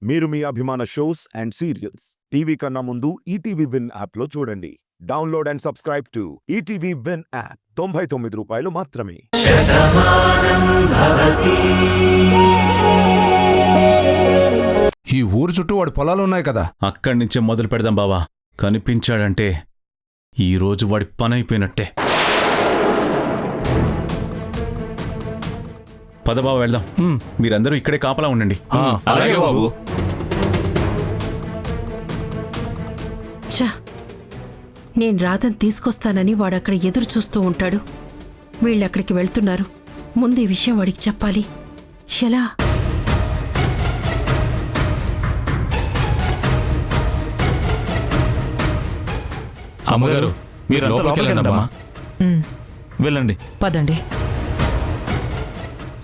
మీరు మీ అభిమాన shows and serials TV కన్నా ముందు ఈటీవీ విన్ యాప్లో చూడండి. Download and subscribe to ETV win app. 99 రూపాయలు మాత్రమే. ఈ ఊరు చుట్టూ వాడి పొలాలు ఉన్నాయి కదా, అక్కడి నుంచే మొదలు పెడదాం బావా. కనిపించాడంటే ఈరోజు వాడి పని అయిపోయినట్టే. పదబావ వెళ్దాం. మీరందరూ ఇక్కడే కాపలా ఉండండి. అలాగే బాబు. ఛ, నేను రాధని తీసుకొస్తానని వాడక్కడ ఎదురు చూస్తూ ఉంటాడు. వీళ్ళక్కడికి వెళ్తున్నారు. ముందు ఈ విషయం వాడికి చెప్పాలి. ఎలా? అమ్మగారు, మీరంతా లోపలికి వెళ్ళండమ్మా. వెళ్ళండి. పదండి.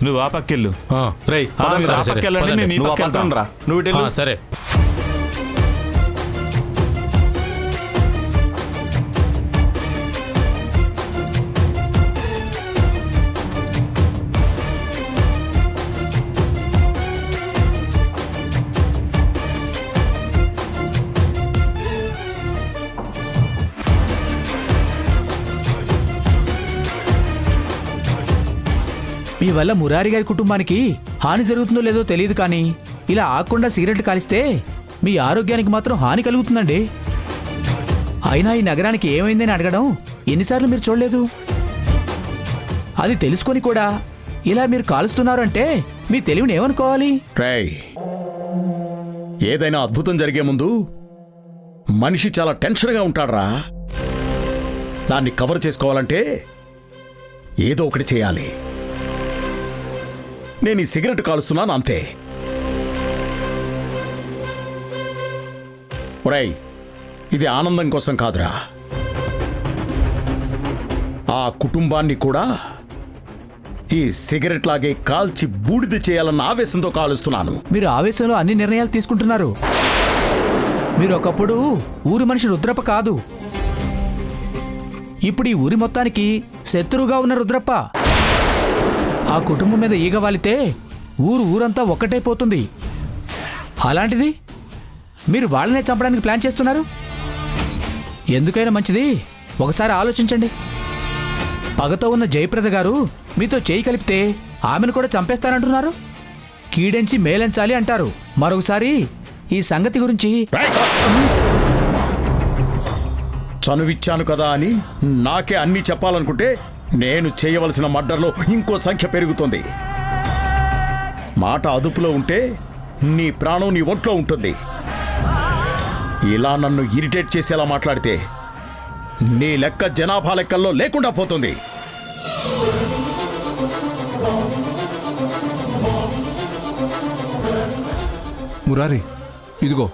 నువ్వు ఆ పక్కెళ్ళు. రేయ్, ఆ పక్కెళ్ళండి, నేను ఈ పక్క వెళ్తాను. నువ్వు ఇటు వెళ్ళు. సరే. మీ వల్ల మురారి గారి కుటుంబానికి హాని జరుగుతుందో లేదో తెలియదు, కానీ ఇలా ఆకుండా సిగరెట్లు కాలిస్తే మీ ఆరోగ్యానికి మాత్రం హాని కలుగుతుందండి. అయినా ఈ నగరానికి ఏమైందని అడగడం ఎన్నిసార్లు మీరు చూడలేదు? అది తెలుసుకొని కూడా ఇలా మీరు కాలుస్తున్నారు అంటే మీ తెలివిని ఏమనుకోవాలి? రేయ్, ఏదైనా అద్భుతం జరిగే ముందు మనిషి చాలా టెన్షన్గా ఉంటాడ్రా. దాన్ని కవర్ చేసుకోవాలంటే ఏదో ఒకటి చేయాలి. నేను ఈ సిగరెట్ కాలుస్తున్నాను అంతే. ఒరేయ్, ఇది ఆనందం కోసం కాదురా. ఆ కుటుంబాన్ని కూడా ఈ సిగరెట్ లాగే కాల్చి బూడిద చేయాలన్న ఆవేశంతో కాలుస్తున్నాను. మీరు ఆవేశంలో అన్ని నిర్ణయాలు తీసుకుంటున్నారు. మీరు ఒకప్పుడు ఊరి మనిషి రుద్రప్ప కాదు. ఇప్పుడు ఈ ఊరి మొత్తానికి శత్రువుగా ఉన్న రుద్రప్ప. ఆ కుటుంబం మీద ఈగ వాలితే ఊరంతా ఒక్కటైపోతుంది. అలాంటిది మీరు వాళ్ళనే చంపడానికి ప్లాన్ చేస్తున్నారు. ఎందుకైనా మంచిది ఒకసారి ఆలోచించండి. పగతో ఉన్న జయప్రద గారు మీతో చేయి కలిపితే ఆమెను కూడా చంపేస్తానంటున్నారు. కీడెంచి మేలెంచాలి అంటారు. మరొకసారి ఈ సంగతి గురించి చనువిచ్చాను కదా అని నాకే అన్నీ చెప్పాలనుకుంటే నేను చేయవలసిన మర్డర్లో ఇంకో సంఖ్య పెరుగుతుంది. మాట అదుపులో ఉంటే నీ ప్రాణం నీ ఒంట్లో ఉంటుంది. ఇలా నన్ను ఇరిటేట్ చేసేలా మాట్లాడితే నీ లెక్క జనాభా లెక్కల్లో లేకుండా పోతుంది. మురారి, ఇదిగో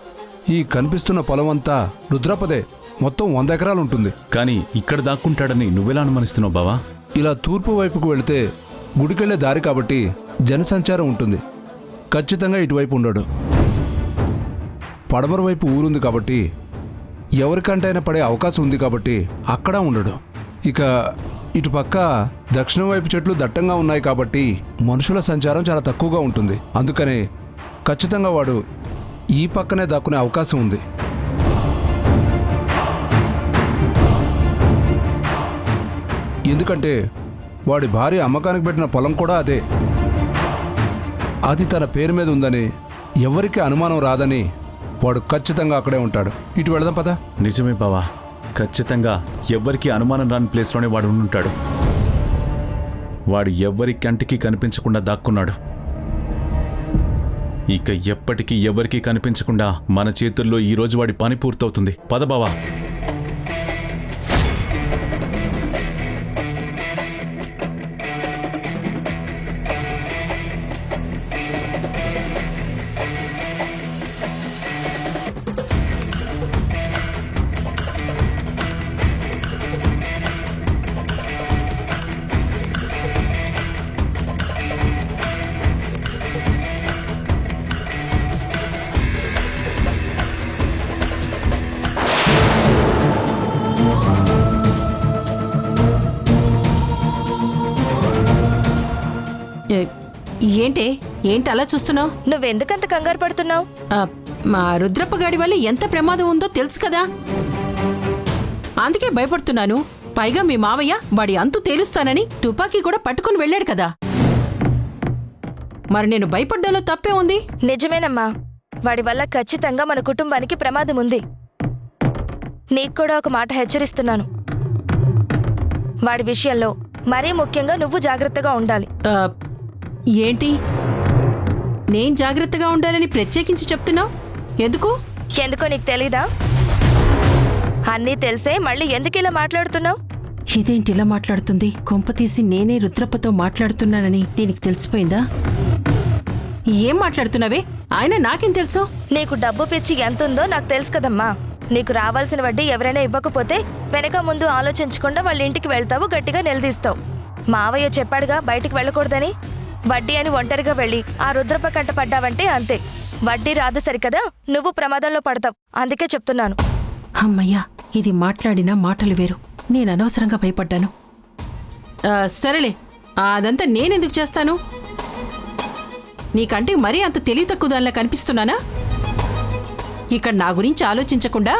ఈ కనిపిస్తున్న పొలం అంతా రుద్రపదే. మొత్తం 100 ఎకరాలు ఉంటుంది. కానీ ఇక్కడ దాక్కుంటాడని నువ్వెలా అనుమానిస్తున్నావు బావా? ఇలా తూర్పు వైపుకు వెళితే గుడికెళ్లే దారి కాబట్టి జనసంచారం ఉంటుంది. ఖచ్చితంగా ఇటువైపు ఉండడు. పడమర వైపు ఊరుంది కాబట్టి ఎవరికంటైనా పడే అవకాశం ఉంది కాబట్టి అక్కడ ఉండడు. ఇక ఇటుపక్క దక్షిణం వైపు చెట్లు దట్టంగా ఉన్నాయి కాబట్టి మనుషుల సంచారం చాలా తక్కువగా ఉంటుంది. అందుకనే ఖచ్చితంగా వాడు ఈ పక్కనే దాక్కునే అవకాశం ఉంది. ఎందుకంటే వాడి భార్య అమ్మకానికి పెట్టిన పొలం కూడా అదే. అది తన పేరు మీద ఉందని ఎవరికి అనుమానం రాదని వాడు ఖచ్చితంగా అక్కడే ఉంటాడు. ఇటు వెళదాం పద. నిజమే బావా, ఖచ్చితంగా ఎవ్వరికీ అనుమానం రాని ప్లేస్లోనే వాడు ఉండుంటాడు. వాడు ఎవ్వరి కంటికి కనిపించకుండా దాక్కున్నాడు. ఇక ఎప్పటికీ ఎవరికీ కనిపించకుండా మన చేతుల్లో ఈరోజు వాడి పని పూర్తవుతుంది. పద బావా. ఏంటే ఏంటి అలా చూస్తున్నావు? నువ్వెందుకంత కంగారు పడుతున్నావు? మా రుద్రప్ప గాడి వల్ల ఎంత ప్రమాదం ఉందో తెలుసు కదా, అందుకే భయపడుతున్నాను. పైగా మీ మావయ్య వాడి అంతు తేలుస్తానని తుపాకీ కూడా పట్టుకుని వెళ్ళాడు కదా, మరి నేను భయపడ్డాలో తప్పే ఉంది. నిజమేనమ్మా, వాడి వల్ల ఖచ్చితంగా మన కుటుంబానికి ప్రమాదం ఉంది. నీకు కూడా ఒక మాట హెచ్చరిస్తున్నాను, వాడి విషయంలో మరీ ముఖ్యంగా నువ్వు జాగ్రత్తగా ఉండాలి. ఏంటి నేను జాగ్రత్తగా ఉండాలని ప్రత్యేకించి చెప్తున్నావు? ఎందుకు? ఎందుకో నీకు తెలీదా? అన్నీ తెలిసే మళ్ళీ ఎందుకు ఇలా మాట్లాడుతున్నావు? ఇదేంటి ఇలా మాట్లాడుతుంది? కొంపతీసి నేనే రుద్రప్పతో మాట్లాడుతున్నానని దీనికి తెలిసిపోయిందా? ఏం మాట్లాడుతున్నావే? ఆయన నాకేం తెలుసు? నీకు డబ్బు పిచ్చి ఎంతుందో నాకు తెలుసు కదమ్మా. నీకు రావాల్సిన వడ్డీ ఎవరైనా ఇవ్వకపోతే వెనక ముందు ఆలోచించకుండా వాళ్ళ ఇంటికి వెళ్తావు, గట్టిగా నిలదీస్తావు. మావయ్య చెప్పాడుగా బయటికి వెళ్ళకూడదని. వడ్డీ అని ఒంటరిగా వెళ్ళి ఆ రుద్రప్ప కంట పడ్డావంటే అంతే. వడ్డీ రాదు సరికదా, నువ్వు ప్రమాదంలో పడతావు. అందుకే చెప్తున్నాను. అమ్మయ్యా, ఇది మాట్లాడిన మాటలు వేరు. నేను అనవసరంగా భయపడ్డాను. సరేలే, అదంతా నేనెందుకు చేస్తాను? నీకంటే మరీ అంత తెలివి తక్కువ దానిలా కనిపిస్తున్నానా? ఇక్కడ నా గురించి ఆలోచించకుండా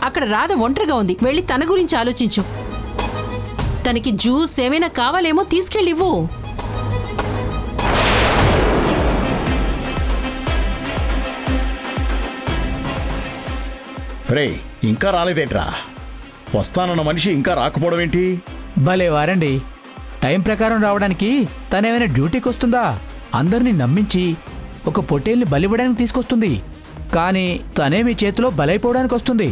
అక్కడ రాధ ఒంటరిగా ఉంది, వెళ్ళి తన గురించి ఆలోచించు. తనకి జ్యూస్ ఏమైనా కావాలేమో తీసుకెళ్ళివ్వు. రే, ఇంకా రాలేదేంట్రా? వస్తానన్న మనిషి ఇంకా రాకపోవడం ఏంటి? భలే వారండి, టైం ప్రకారం రావడానికి తనేమైనా డ్యూటీకి వస్తుందా? అందరినీ నమ్మించి ఒక పొట్టేల్ని బలివ్వడానికి తీసుకొస్తుంది, కానీ తనే మీ చేతిలో బలైపోవడానికి వస్తుంది.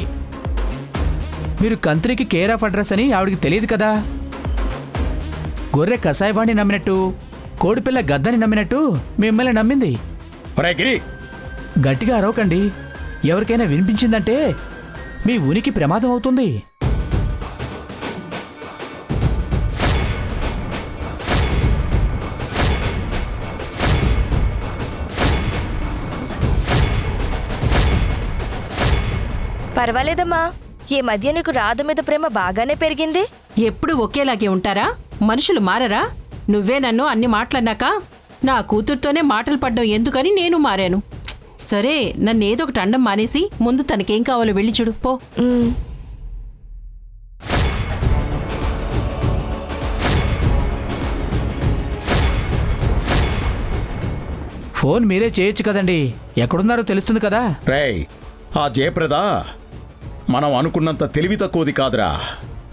మీరు కంత్రికి కేర్ ఆఫ్ అడ్రస్ అని ఆవిడికి తెలియదు కదా. గొర్రె కసాయవాణ్ణి నమ్మినట్టు, కోడిపిల్ల గద్దని నమ్మినట్టు మిమ్మల్ని నమ్మింది. ఒరేయ్ గిరి, గట్టిగా అరవకండి, ఎవరికైనా వినిపించిందంటే మీ ఉనికి ప్రమాదం అవుతుంది. పర్వాలేదమ్మా, ఈ మధ్య నీకు రాధ మీద ప్రేమ బాగానే పెరిగింది. ఎప్పుడు ఒకేలాగే ఉంటారా? మనుషులు మారరా? నువ్వే నన్ను అన్ని మాటలన్నాక నా కూతురుతోనే మాటలు పడ్డం ఎందుకని నేను మారాను. సరే, నన్ను ఏదో ఒకటి అండం మానేసి ముందు తనకేం కావాలో వెళ్ళి చూడు పో. ఫోన్ మీరే చేయొచ్చు కదండి, ఎక్కడున్నారో తెలుస్తుంది కదా. రేయ్, ఆ జయప్రద మనం అనుకున్నంత తెలివి తక్కువది కాదురా.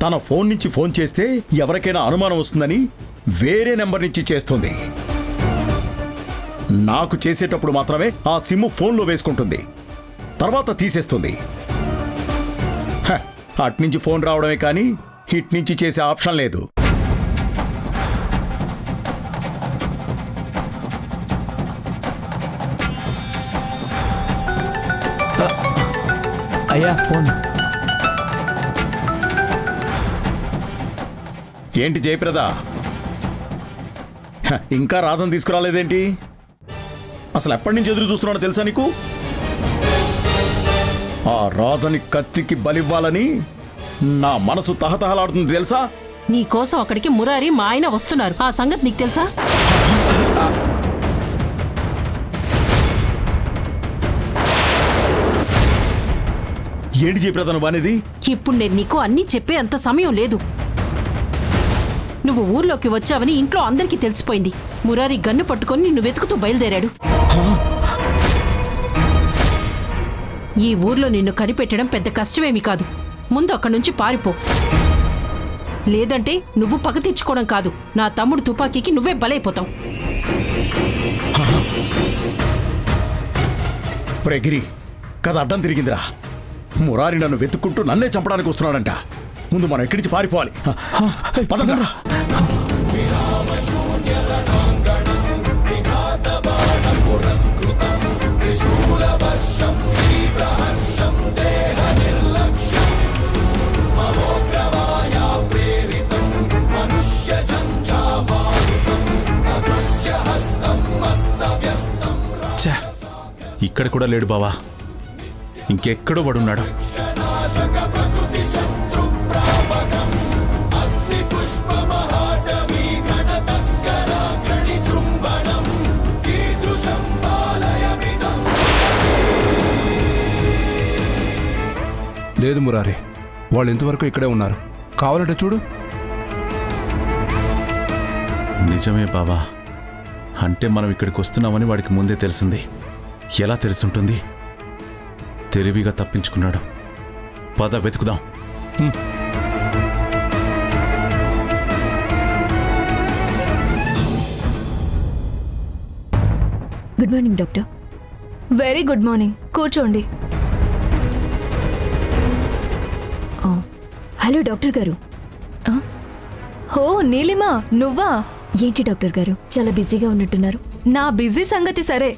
తన ఫోన్ నుంచి ఫోన్ చేస్తే ఎవరికైనా అనుమానం వస్తుందని వేరే నెంబర్ నుంచి చేస్తుంది. నాకు చేసేటప్పుడు మాత్రమే ఆ సిమ్ ఫోన్లో వేసుకుంటుంది, తర్వాత తీసేస్తుంది. అట్నుంచి ఫోన్ రావడమే కానీ ఇట్ నుంచి చేసే ఆప్షన్ లేదు. అయ్యా ఫోన్. ఏంటి జయప్రద, ఇంకా రాధను తీసుకురాలేదేంటి? అసలు ఎప్పటి నుంచి ఎదురు చూస్తున్నాడో తెలుసా నీకు? ఆ రాధని కత్తికి బలివ్వాలని నా మనసు తహతహలాడుతుంది తెలుసా? నీకోసం అక్కడికి మురారి మా ఆయన వస్తున్నారు, ఆ సంగతి నీకు తెలుసా? ఏంటి జయప్రద నువ్వు అనేది? ఇప్పుడు నేను నీకు అన్నీ చెప్పే అంత సమయం లేదు. నువ్వు ఊర్లోకి వచ్చావని ఇంట్లో అందరికీ తెలిసిపోయింది. మురారి గన్ను పట్టుకొని నిన్ను వెతుకుతూ బయలుదేరాడు. ఈ ఊర్లో నిన్ను కనిపెట్టడం పెద్ద కష్టమేమీ కాదు. ముందు అక్కడి నుంచి పారిపో, లేదంటే నువ్వు పగ తెచ్చుకోవడం కాదు, నా తమ్ముడు తుపాకీకి నువ్వే బలైపోతావు. గిరి, కథ అడ్డం తిరిగిందిరా. మురారి నన్ను వెతుక్కుంటూ నన్నే చంపడానికి వస్తున్నాడంట. ముందు మనం ఎక్కడి నుంచి పారిపోవాలి. పదండ్రా. ఇక్కడ కూడా లేడు బావా, ఇంకెక్కడో పడున్నాడు. లేదు మురారి, వాళ్ళు ఇంతవరకు ఇక్కడే ఉన్నారు. కావాలంటే చూడు. నిజమే బావా. అంటే మనం ఇక్కడికి వస్తున్నామని వాడికి ముందే తెలిసింది. ఎలా తెలుసుంటుంది? తెలివిగా తప్పించుకున్నాడు. పద వెతుకుదాం. Good morning doctor. Very good morning. కూర్చోండి. హలో డాక్టర్ గారు. హో నీలిమా, నువ్వా? ఏంటి డాక్టర్ గారు, చాలా బిజీగా ఉన్నట్టున్నారు? నా బిజీ సంగతి సరే,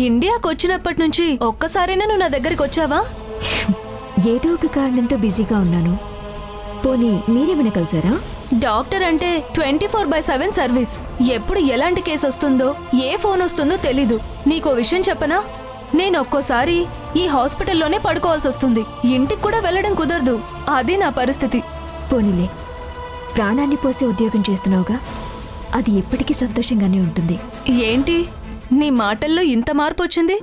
ఇండియాకి వచ్చినప్పటి నుంచి ఒక్కసారైనా నువ్వు నా దగ్గరికి వచ్చావా? ఏదో ఒక కారణంతో బిజీగా ఉన్నాను. పోనీ మీరేమైనా కలిసారా? డాక్టర్ అంటే 24/7 సర్వీస్. ఎప్పుడు ఎలాంటి కేసు వస్తుందో, ఏ ఫోన్ వస్తుందో తెలీదు. నీకో విషయం చెప్పనా? నేను ఒక్కోసారి ఈ హాస్పిటల్లోనే పడుకోవాల్సి వస్తుంది. ఇంటికి కూడా వెళ్ళడం కుదరదు. అది నా పరిస్థితి. పోనీలే, ప్రాణాన్ని పోసే ఉద్యోగం చేస్తున్నావుగా, అది ఎప్పటికీ సంతోషంగానే ఉంటుంది. ఏంటి నీ మాటల్లో ఇంత మార్పు వచ్చింది?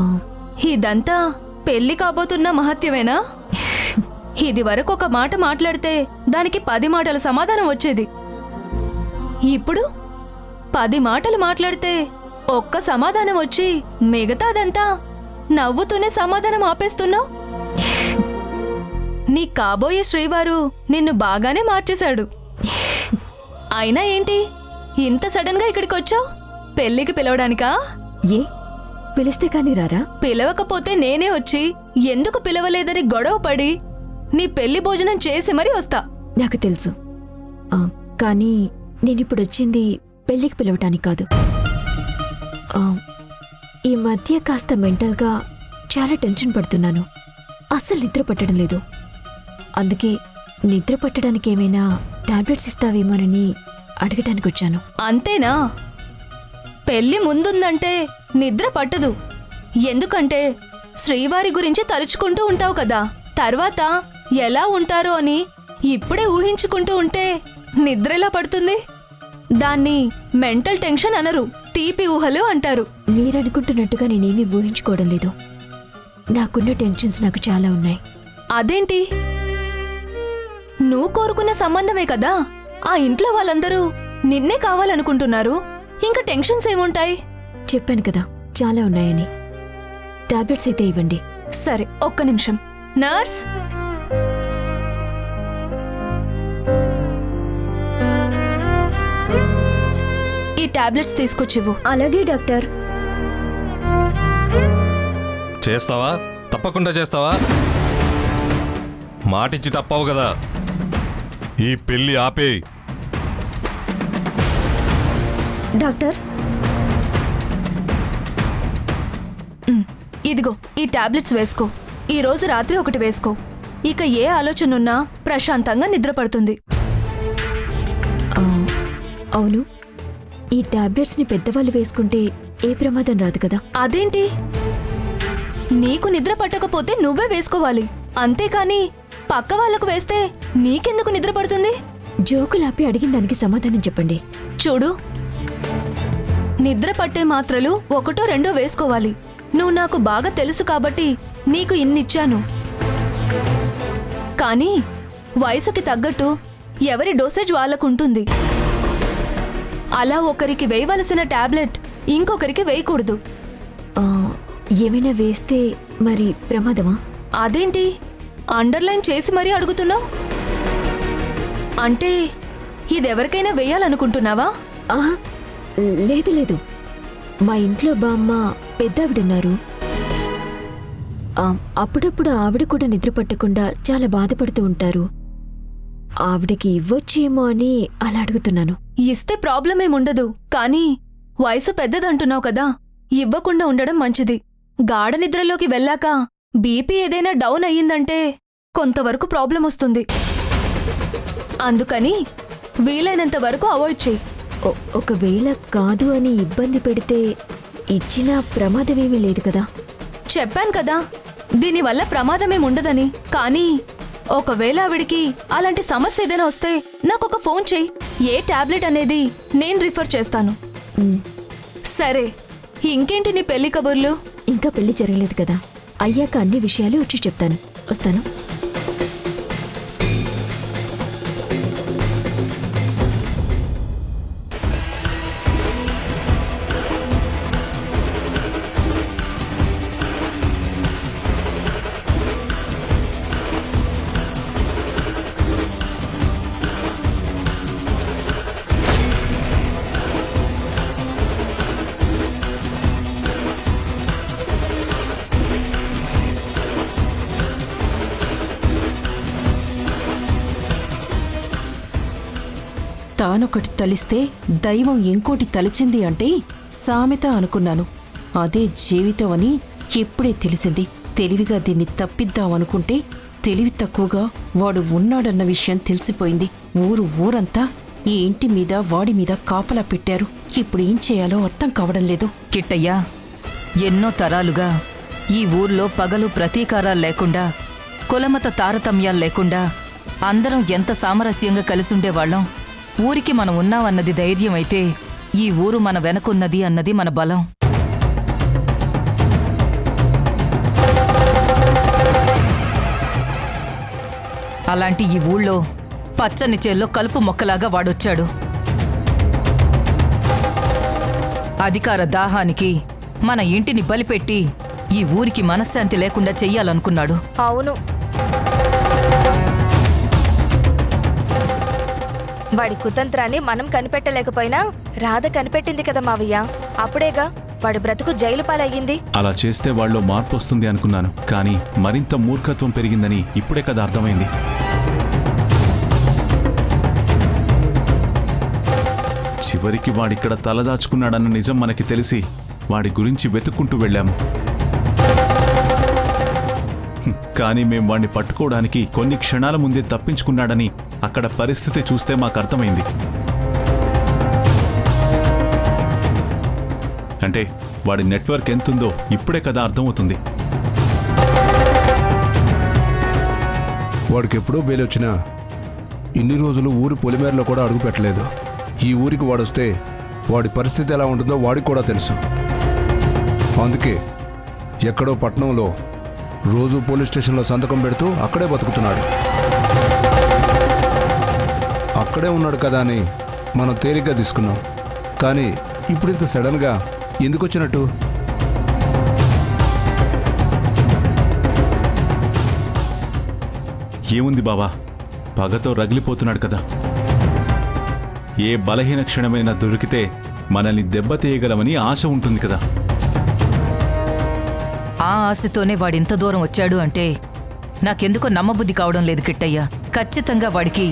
ఆ, ఇదంతా పెళ్లి కాబోతున్న మహత్యమేనా? ఇది వరకు ఒక మాట మాట్లాడితే దానికి 10 మాటల సమాధానం వచ్చేది. ఇప్పుడు 10 మాటలు మాట్లాడితే ఒక్క సమాధానం వచ్చి మిగతాదంతా నవ్వుతూనే సమాధానం ఆపేస్తున్నావు. నీ కాబోయే శ్రీవారు నిన్ను బాగానే మార్చేశాడు. అయినా ఏంటి ఇంత సడన్ గా ఇక్కడికి వచ్చావు? పెళ్లికి పిలవడానికా? ఏ పిలిస్తే కానీ రారా? పిలవకపోతే నేనే వచ్చి ఎందుకు పిలవలేదని గొడవ పడి నీ పెళ్లి భోజనం చేసి మరీ వస్తా. నాకు తెలుసు. కానీ నేనిప్పుడు వచ్చింది పెళ్ళికి పిలవటానికి కాదు. ఈ మధ్య కాస్త మెంటల్గా చాలా టెన్షన్ పడుతున్నాను. అస్సలు నిద్ర పట్టడం లేదు. అందుకే నిద్ర పట్టడానికి ఏమైనా టాబ్లెట్స్ ఇస్తావేమోనని అడగటానికి వచ్చాను. అంతేనా? పెళ్లి ముందుందంటే నిద్ర పట్టదు. ఎందుకంటే శ్రీవారి గురించి తలుచుకుంటూ ఉంటావు కదా. తర్వాత ఎలా ఉంటారో అని ఇప్పుడే ఊహించుకుంటూ ఉంటే నిద్రెలా పడుతుంది? దాన్ని మెంటల్ టెన్షన్ అనరు, తీపి ఊహలు అంటారు. మీరనుకుంటున్నట్టుగా నేనేమీ ఊహించుకోవడం లేదు. నాకున్న టెన్షన్స్ నాకు చాలా ఉన్నాయి. అదేంటి? నువ్వు కోరుకున్న సంబంధమే కదా. ఆ ఇంట్లో వాళ్ళందరూ నిన్నే కావాలనుకుంటున్నారు. ఇంకా టెన్షన్స్ ఏముంటాయి? చెప్పాను కదా చాలా ఉన్నాయని. టాబ్లెట్స్ అయితే ఇవ్వండి. సరే, ఒక్క నిమిషం. నర్స్, ఈ టాబ్లెట్స్ తీసుకొచ్చివ్వు. అలాగే డాక్టర్. చేస్తావా? తప్పకుండా చేస్తావా? మాటిచ్చి తప్పవు కదా. ఈ పెళ్లి ఆపే. డాక్టర్, ఇదిగో ఈ టాబ్లెట్స్ వేసుకో. ఈ రోజు రాత్రి ఒకటి వేసుకో. ఇక ఏ ఆలోచన ఉన్నా ప్రశాంతంగా నిద్రపడుతుంది. అవును, ఈ టాబ్లెట్స్ని పెద్దవాళ్ళు వేసుకుంటే ఏ ప్రమాదం రాదు కదా? అదేంటి? నీకు నిద్ర పట్టకపోతే నువ్వే వేసుకోవాలి. అంతేకాని పక్క వాళ్ళకు వేస్తే నీకెందుకు నిద్ర పడుతుంది? జోకులాపి అడిగిన దానికి సమాధానం చెప్పండి. చూడు, నిద్ర పట్టే మాత్రలు 1 2 వేసుకోవాలి. నువ్వు నాకు బాగా తెలుసు కాబట్టి నీకు ఇన్నిచ్చాను. కానీ వయసుకి తగ్గట్టు ఎవరి డోసేజ్ వాళ్ళకుంటుంది. అలా ఒకరికి వేయవలసిన టాబ్లెట్ ఇంకొకరికి వేయకూడదు. ఏమైనా వేస్తే మరి ప్రమాదమా? అదేంటి అండర్లైన్ చేసి మరీ అడుగుతున్నావు? అంటే ఇదెవరికైనా వేయాలనుకుంటున్నావా? లేదు లేదు, మా ఇంట్లో బామ్మ పెద్దావిడున్నారు. అప్పుడప్పుడు ఆవిడ కూడా నిద్ర పట్టకుండా చాలా బాధపడుతూ ఉంటారు. ఆవిడకి ఇవ్వచ్చేమో అని అలా అడుగుతున్నాను. ఇస్తే ప్రాబ్లం ఏముండదు. కానీ వయసు పెద్దదంటున్నావు కదా, ఇవ్వకుండా ఉండడం మంచిది. గాఢ నిద్రలోకి వెళ్ళాక బీపీ ఏదైనా డౌన్ అయ్యిందంటే కొంతవరకు ప్రాబ్లం వస్తుంది. అందుకని వీలైనంత వరకు అవాయిడ్ చెయ్యి. ఒకవేళ కాదు అని ఇబ్బంది పెడితే ఇచ్చినా ప్రమాదమేమీ లేదు కదా? చెప్పాను కదా, దీనివల్ల ప్రమాదమేముండదని. కానీ ఒకవేళ ఆవిడికి అలాంటి సమస్య ఏదైనా వస్తే నాకొక ఫోన్ చెయ్యి. ఏ టాబ్లెట్ అనేది నేను రిఫర్ చేస్తాను. మ్, సరే, ఇంకేంటి నీ పెళ్లి కబుర్లు? ఇంకా పెళ్లి జరగలేదు కదా. అయ్యాక అన్ని విషయాలు వచ్చి చెప్తాను. వస్తాను. తానొకటి తలిస్తే దైవం ఇంకోటి తలిచింది అంటే సామెత అనుకున్నాను. అదే జీవితం అని ఎప్పుడే తెలిసింది. తెలివిగా దీన్ని తప్పిద్దామనుకుంటే తెలివి తక్కువగా వాడు ఉన్నాడన్న విషయం తెలిసిపోయింది. ఊరంతా ఈ ఇంటి మీద వాడి మీద కాపలా పెట్టారు. ఇప్పుడు ఏం చేయాలో అర్థం కావడం లేదు. కిట్టయ్యా, ఎన్నో తరాలుగా ఈ ఊర్లో పగలు ప్రతీకారాలు లేకుండా, కులమత తారతమ్యాలు లేకుండా అందరం ఎంత సామరస్యంగా కలిసుండేవాళ్ళం. ఊరికి మనం ఉన్నామన్నది ధైర్యం అయితే ఈ ఊరు మన వెనకున్నది అన్నది మన బలం. అలాంటి ఈ ఊళ్ళో పచ్చని చేల్లో కలుపు మొక్కలాగా వాడొచ్చాడు. అధికార దాహానికి మన ఇంటిని బలిపెట్టి ఈ ఊరికి మనశ్శాంతి లేకుండా చెయ్యాలనుకున్నాడు. అవును, వాడి కుతంత్రాన్ని మనం కనిపెట్టలేకపోయినా రాధ కనిపెట్టింది కదా మావయ్య. అప్పుడేగా వాడి బ్రతుకు జైలు పాలయ్యింది. అలా చేస్తే వాళ్ళలో మార్పు వస్తుంది అనుకున్నాను, కానీ మరింత మూర్ఖత్వం పెరిగిందని ఇప్పుడే కదా అర్థమైంది. చివరికి వాడిక్కడ తలదాచుకున్నాడన్న నిజం మనకి తెలిసి వాడి గురించి వెతుక్కుంటూ వెళ్ళాము. కానీ మేం వాణ్ణి పట్టుకోవడానికి కొన్ని క్షణాల ముందే తప్పించుకున్నాడని అక్కడ పరిస్థితి చూస్తే మాకు అర్థమైంది. అంటే వాడి నెట్వర్క్ ఎంతుందో ఇప్పుడే కదా అర్థమవుతుంది. వాడికి ఎప్పుడో బెయిల్ వచ్చినా ఇన్ని రోజులు ఊరి పొలిమేరలో కూడా అడుగు పెట్టలేదు. ఈ ఊరికి వాడొస్తే వాడి పరిస్థితి ఎలా ఉంటుందో వాడికి కూడా తెలుసు. అందుకే ఎక్కడో పట్నంలో రోజు పోలీస్ స్టేషన్లో సంతకం పెడుతూ అక్కడే బతుకుతున్నాడు. అక్కడే ఉన్నాడు కదా అని మనం తేలిగ్గా తీసుకున్నాం. కానీ ఇప్పుడు ఇంత సడన్గా ఎందుకు వచ్చినట్టు? ఏముంది బావా, పగతో రగిలిపోతున్నాడు కదా. ఏ బలహీన క్షణమైనా దొరికితే మనల్ని దెబ్బతీయగలమని ఆశ ఉంటుంది కదా. ఆ ఆశతోనే వాడింత దూరం వచ్చాడు అంటే నాకెందుకో నమ్మబుద్ధి కావడం లేదు కిట్టయ్య. ఖచ్చితంగా వాడికి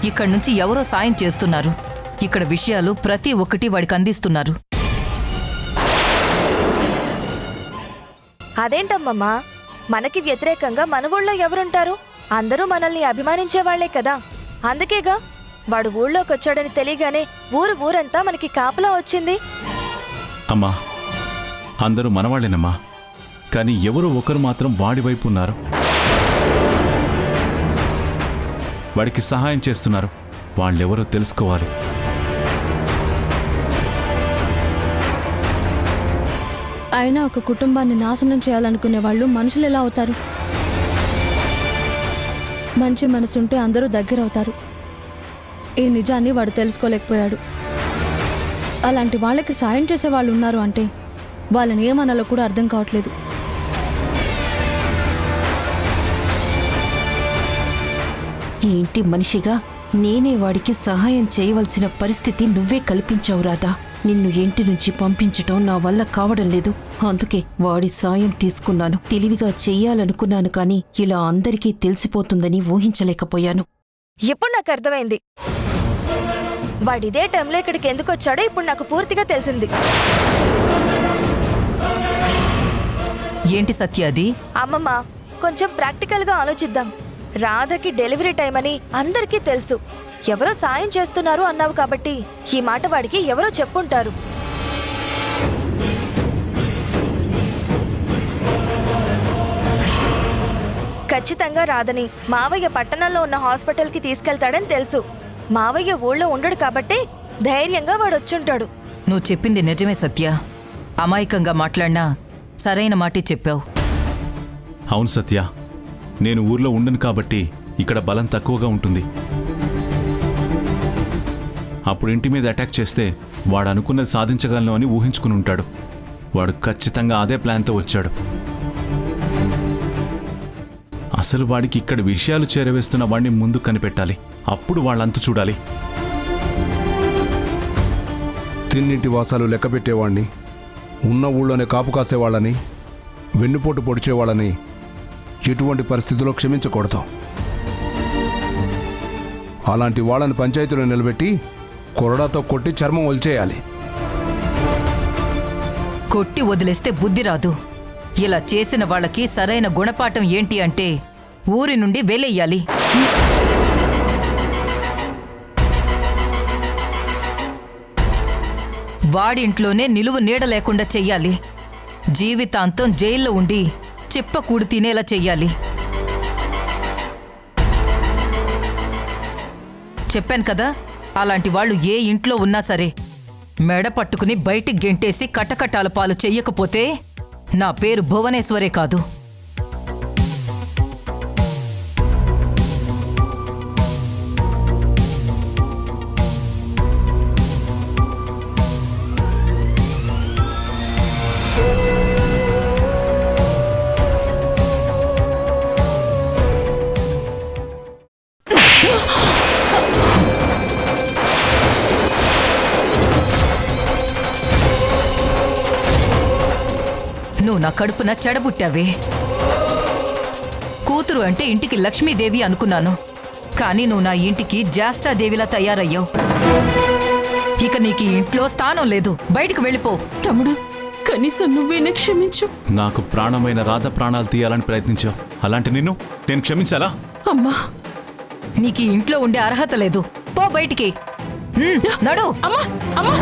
ఇక్కడి నుంచి ఎవరో సాయం చేస్తున్నారు. ఇక్కడ విషయాలు ప్రతి ఒక్కటి వాడికి అందిస్తున్నారు. అదేంటమ్మమ్మా, మనకి వ్యతిరేకంగా మన ఊళ్ళో ఎవరుంటారు? అందరూ మనల్ని అభిమానించేవాళ్లే కదా. అందుకేగా వాడు ఊళ్ళోకి వచ్చాడని తెలియగానే ఊరంతా మనకి కాపలా వచ్చింది. అమ్మా, అందరూ మనవాళ్లేనమ్మా, కానీ ఎవరో ఒకరు మాత్రం వాడి వైపు ఉన్నారు. వాడికి సహాయం చేస్తున్నారు. వాళ్ళెవరో తెలుసుకోవాలి. అయినా ఒక కుటుంబాన్ని నాశనం చేయాలనుకునే వాళ్ళు మనుషులు ఎలా అవుతారు? మంచి మనసుంటే అందరూ దగ్గరవుతారు. ఈ నిజాన్ని వాడు తెలుసుకోలేకపోయాడు. అలాంటి వాళ్ళకి సాయం చేసే వాళ్ళు ఉన్నారు అంటే వాళ్ళని ఏమనాలో కూడా అర్థం కావట్లేదు. ఈ ఇంటి మనిషిగా నేనే వాడికి సహాయం చేయవలసిన పరిస్థితి నువ్వే కల్పించావు రాధా. నిన్ను ఇంటి నుంచి పంపించటం నా వల్ల కావడం లేదు. అందుకే వాడి సాయం తీసుకున్నాను. తెలివిగా చెయ్యాలనుకున్నాను, కానీ ఇలా అందరికీ తెలిసిపోతుందని ఊహించలేకపోయాను. ఇప్పుడు నాకు అర్థమైంది. వాడిదే టైంలో ఇక్కడికి ఎందుకు వచ్చాడో ఇప్పుడు నాకు పూర్తిగా తెలిసింది. ఏంటి సత్య అది? అమ్మమ్మ, కొంచెం ప్రాక్టికల్గా ఆలోచిద్దాం. రాధకి డెలివరీ టైం అని అందరికీ తెలుసు. ఎవరో సాయం చేస్తున్నారు అన్నావు కాబట్టి ఈ మాట వాడికి ఎవరో చెప్పుంటారు. ఖచ్చితంగా రాధని మావయ్య పట్టణంలో ఉన్న హాస్పిటల్కి తీసుకెళ్తాడని తెలుసు. మావయ్య ఊళ్ళో ఉండడు కాబట్టి ధైర్యంగా వాడు వచ్చుంటాడు. నువ్వు చెప్పింది నిజమే సత్య. అమాయకంగా మాట్లాడినా సరైన మాటే చెప్పావు. అవును సత్య, నేను ఊర్లో ఉండను కాబట్టి ఇక్కడ బలం తక్కువగా ఉంటుంది. అప్పుడు ఇంటి మీద అటాక్ చేస్తే వాడు అనుకున్నది సాధించగలను అని ఊహించుకుని ఉంటాడు. వాడు ఖచ్చితంగా అదే ప్లాన్తో వచ్చాడు. అసలు వాడికి ఇక్కడ విషయాలు చేరవేస్తున్న వాడిని ముందు కనిపెట్టాలి. అప్పుడు వాళ్ళంతా చూడాలి. తిన్నింటి వాసాలు లెక్క పెట్టేవాడిని, ఉన్న ఊళ్ళోనే కాపు కాసేవాళ్ళని, వెన్నుపోటు పొడిచేవాళ్ళని ఎటువంటి పరిస్థితుల్లో క్షమించకూడదు. అలాంటి వాళ్ళని పంచాయతీలో నిలబెట్టి కొరడాతో కొట్టి చర్మం ఒలిచేయాలి. కొట్టి వదిలేస్తే బుద్ధి రాదు. ఇలా చేసిన వాళ్ళకి సరైన గుణపాఠం ఏంటి అంటే ఊరి నుండి వెలెయ్యాలి. వాడింట్లోనే నిలువు నీడ లేకుండా చెయ్యాలి. జీవితాంతం జైల్లో ఉండి చిప్పకూడు తినేలా చెయ్యాలి. చెప్పాను కదా, అలాంటి వాళ్ళు ఏ ఇంట్లో ఉన్నా సరే మెడ పట్టుకుని బయటికి గెంటేసి కటకటాల పాలు చెయ్యకపోతే నా పేరు భువనేశ్వరే కాదు. నువ్వు నా కడుపున చెడబుట్టావే. కూతురు అంటే ఇంటికి లక్ష్మీదేవి అనుకున్నాను, కానీ నువ్వు నా ఇంటికి జ్యేష్ఠాదేవిలా తయారయ్యావు. ఇక నీకు ఈ ఇంట్లో స్థానం లేదు. బయటికి వెళ్ళిపో. తమ్ముడు, కనీసం నువ్వేనే క్షమించు. నాకు ప్రాణమైన రాధ ప్రాణాలు తీయాలని ప్రయత్నించావు. అలాంటి నిన్ను నేను క్షమించాలా? అమ్మా, నీకు ఈ ఇంట్లో ఉండే అర్హత లేదు. పో బయటికి. నడు. అమ్మా, అమ్మా.